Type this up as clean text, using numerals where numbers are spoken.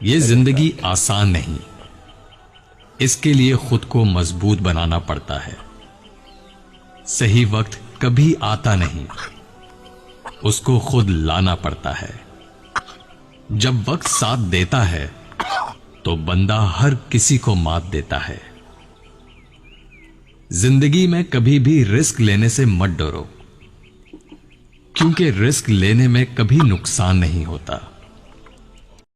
ये जिंदगी आसान नहीं, इसके लिए खुद को मजबूत बनाना पड़ता है। सही वक्त कभी आता नहीं, उसको खुद लाना पड़ता है। जब वक्त साथ देता है तो बंदा हर किसी को मात देता है। जिंदगी में कभी भी रिस्क लेने से मत डरो, क्योंकि रिस्क लेने में कभी नुकसान नहीं होता।